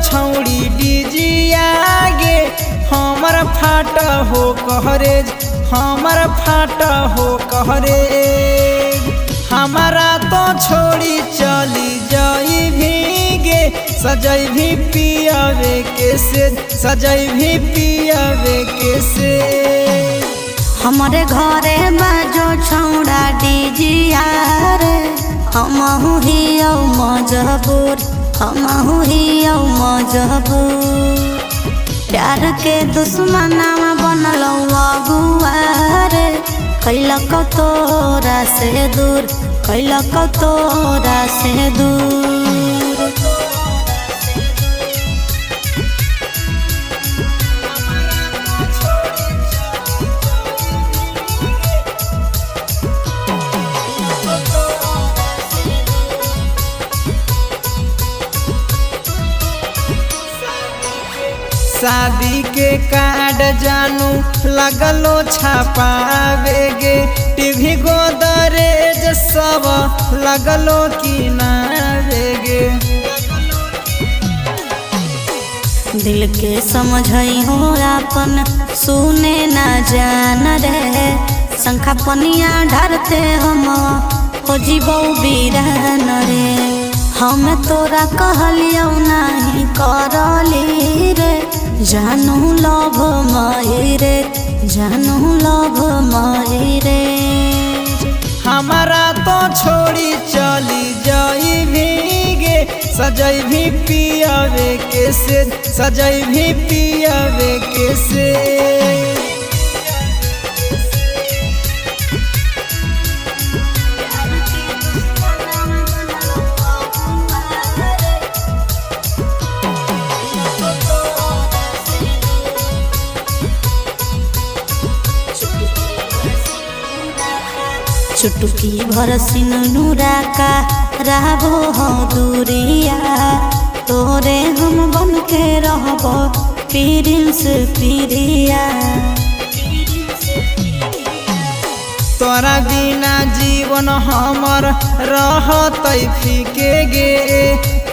छौड़ी डीजिया गे हमर फाट हो कहरेज हमर फाट हो कहरेज। हमारा तो छोड़ी चली जाई भीगे सजई भी पियावे के से सजई भी पियावे के से। हमारे घरे बाजो छौड़ा डीजिया रे हमहु हियो मजबूर हमहु हियो मजबूर। प्यार के दुश्मनावा बनलो अगुआ रे कैलक तोरा से दूर कैलक तोरा से दूर। शादी के कार्ड जानू लगलो छापावे गे टीवी गोदरेज सब लगलो किनारे गे। दिल के समझई हो अपन सुने ना जान रे शंखा पनिया ढरते हम हो जीवो बीरान रे। हम तोरा कहलियो नहीं करली रे जानू लभ मई रे जानू लभ मई रे। हमारा तो छोड़ी चली जाई भीगे सजई भी पियावे के से सजई भी पियावे के से। चुटकी भर सिनुरा का रहबो हो दूरिया तोरे हम बन के रहबो प्रिंस प्रिया। तोरा बिना जीवन हमर रहतै फीके गे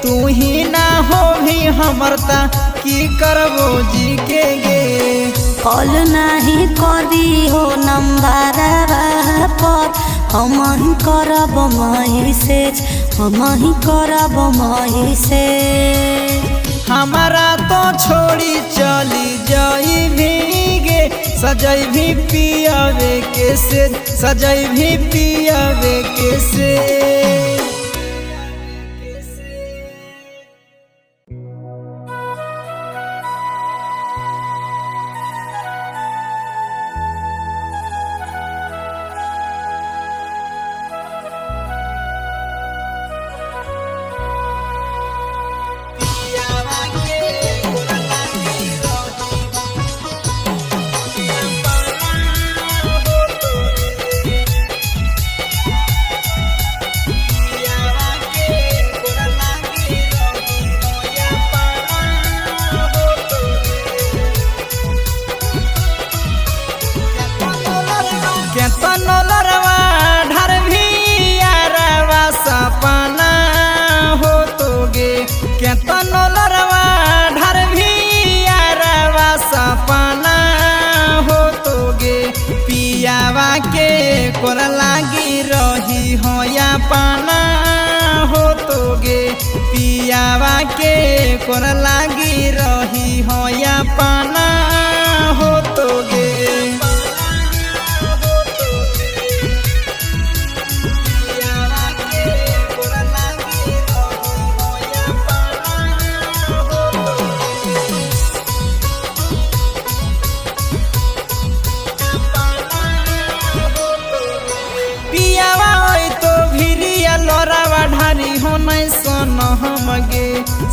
तू ही ना हो भी हमर ता की करबो जी के गे। कॉल नहीं करी हो नंबर पर हम ही करब मैसेज हम ही करब मैसेज। हमारा तो छोड़ी चली जाई भीगे सजई भी पियावे के से सजई भी पियावे के से। कोर लागी रही हो या पाना हो तोगे पियावा के कोर लागी रही हो या पाना हो तोगे।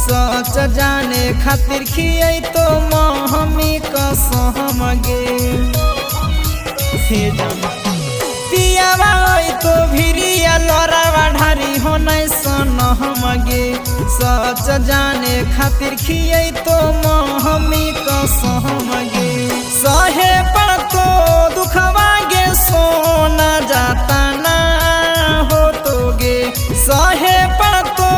सच जाने खातिर खियै तो महमी कसम गे पियावा तो भिरिया लड़ावा ढारी होनै सनम गे। सच जाने खातिर खियै तो महमी कसम गे। सहे पर तो दुखवा गे सोना जाता ना हो तो गे। सहे पर तो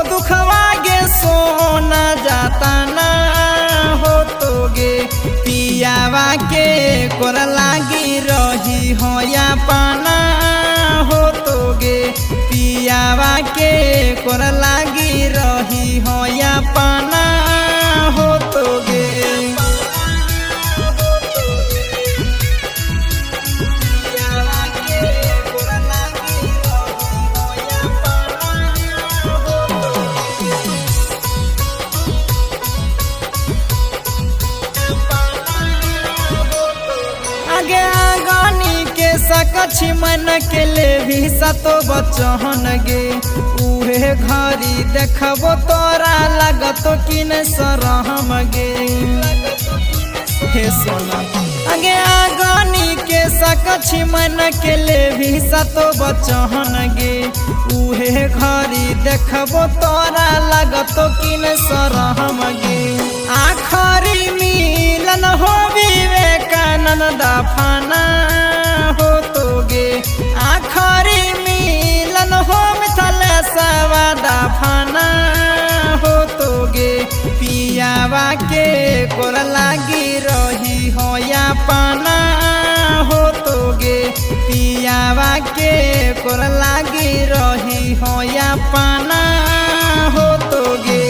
दुखवा गे सोना जाता रही हो या पाना हो तोगे पियावा के कोर लागी रही हो या पाना हो तोगे। आगे आगानी के सकछि मन के ले भी सतो बचहन गे उहे घरी देखबो तोरा लगतो कि न सरहम गे। हे सोना आगे आगानी के सकछि मन के ले भी सतो बचहन गे उहे घरी देखबो तोरा लगतो कि न सरहम गे। आखरी मिलन हो विवेकानंद दफाना हो तोगे आखरी मिलन हो मिथिलेशवा दफाना हो तोगे पियावा के कोर लागी रही हो या पाना हो तोगे पियावा के कोर लागी रही हो या पाना हो तोगे।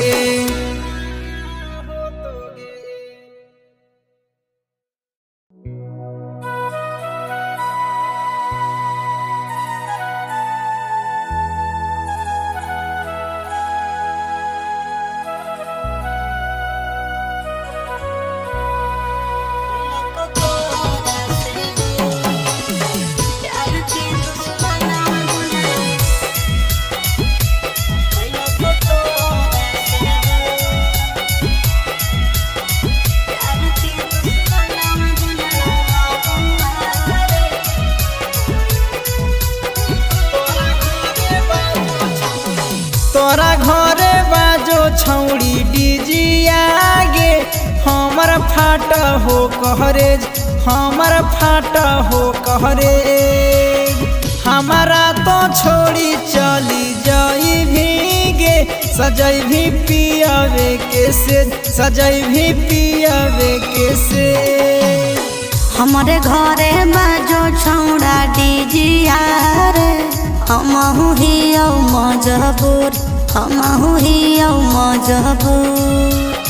तोरा घरे बाजो छौड़ी डिजिया गे हमर फाट हो कहरेज हमर फाट हो कहरेज हमारा तो छोड़ी चली जाई भीगे सजई भी पियावे के से सजई भी पियावे के से। हमारे घरे बाजो छौड़ा डिजिया रे हमहु हियो मजबूर हमहु हियो मजबूर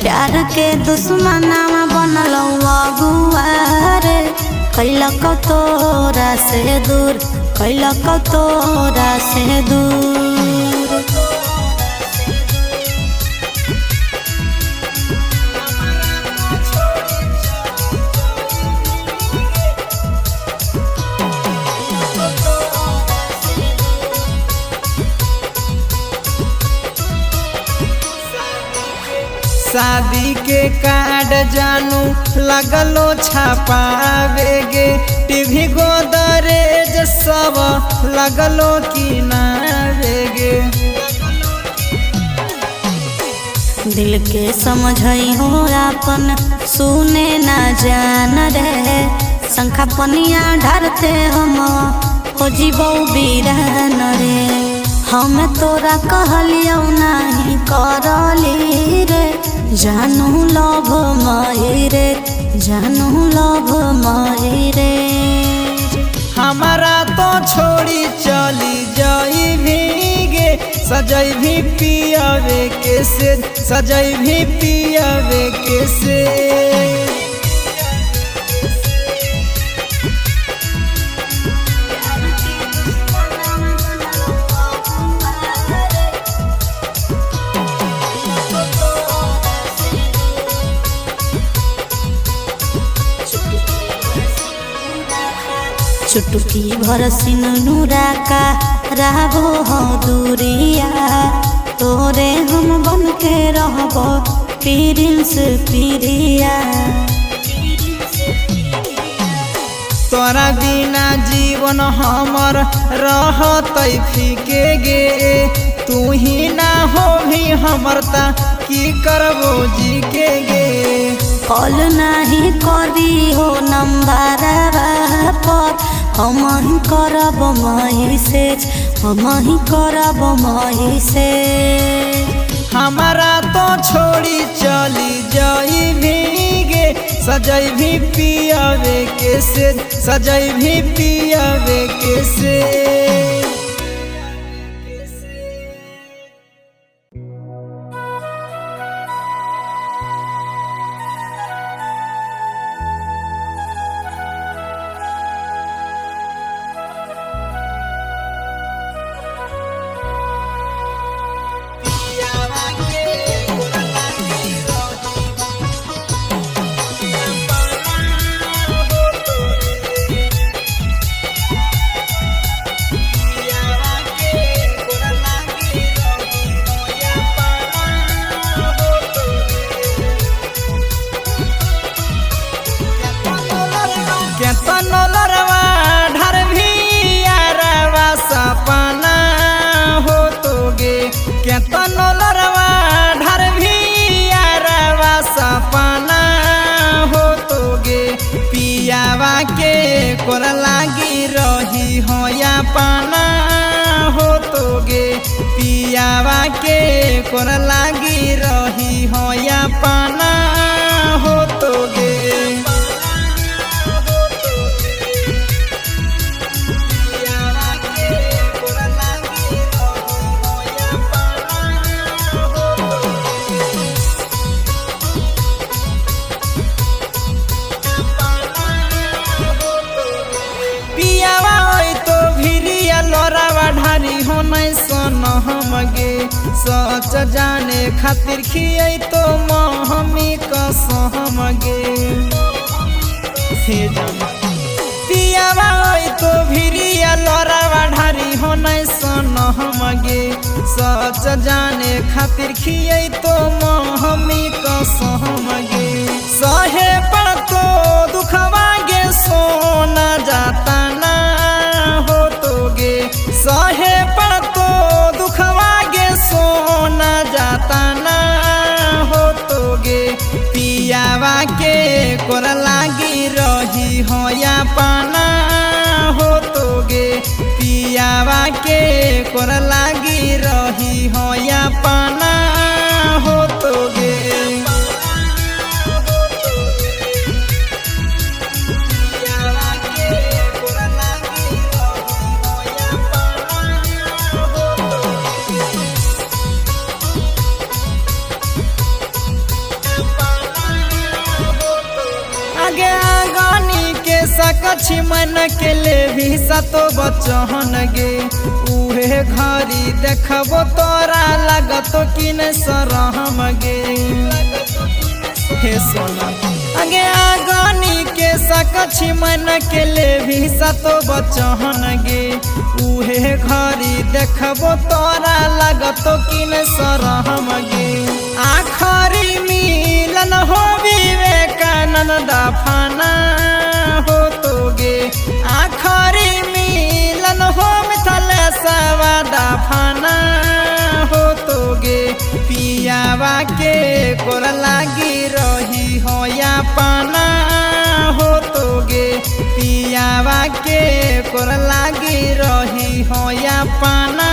प्यार के दुश्मनावा बनल अगुआ रे कैलक तोरा से दूर कैलक तोरा से दूर। शादी के कार्ड जानू लगलो छापावे गे टीवी गोदरेज सब लगलो कि नावे गे। दिल के समझई हो अपन सुने ना जान रे शंखा पनिया ढारते हम हो जीवो बीरान रे हम तोरा कहलियो नहीं करली रे जानू लभ मई रे जानू लभ मई रे। हमारा तो छोड़ी चली जाई भीगे सजई भी पियावे के से सजई भी पियावे के से। चुटकी भर सिनुरा का रहबो हो दूरिया तोरे हम बन के रहबो प्रिंस प्रिया। तोरा बिना जीवन हमर रहतै फीके गे तू ही ना हो भी हमर ता की करबो जी के गे। कॉल नहीं करी हो नंबर पर हम ही करब मैसेज हम ही करब मैसेज। हमारा तो छोड़ी चली जाई भीगे सजई भी पियावे के से सजई भी पियावे के से। कोरा लागी रही हो या पाना हो तोगे पियावा के कोरा लागी रही हो या पाना हो तोगे। सच जाने खातिर खियै तो महमी कसम गे पियावा तो भिरिया लड़ावा ढारी हो नहीं सनम गे सच जाने खातिर खियै तो महमी कसम गे सहे पर तो दुखवा गे सोना जाता ना हो तो गे सहे पर तो दुखवा सोना जाता ना हो तोगे पियावा के कोरा लागी रही हो या पाना हो तोगे पियावा के कोरा लागी रही हो या पाना हो तोगे। सकछि मन के ले भी सतो बचहन गे उहे घरी देखबो तोरा लगतो कि न सरहम गे हे सोना आगे आगनी के सकछि मन के ले भी सतो बचहन गे उहे घरी देखबो तोरा लगतो कि न सरहम गे आखरी मिलन हो विवेकानंद दफना हो तोगे आखरी मिलन हो मिथिलेशवा दफना हो तोगे पियावा के कोरा लागी रही हो या पाना हो तोगे पियावा के कोरा लागी रही हो या पाना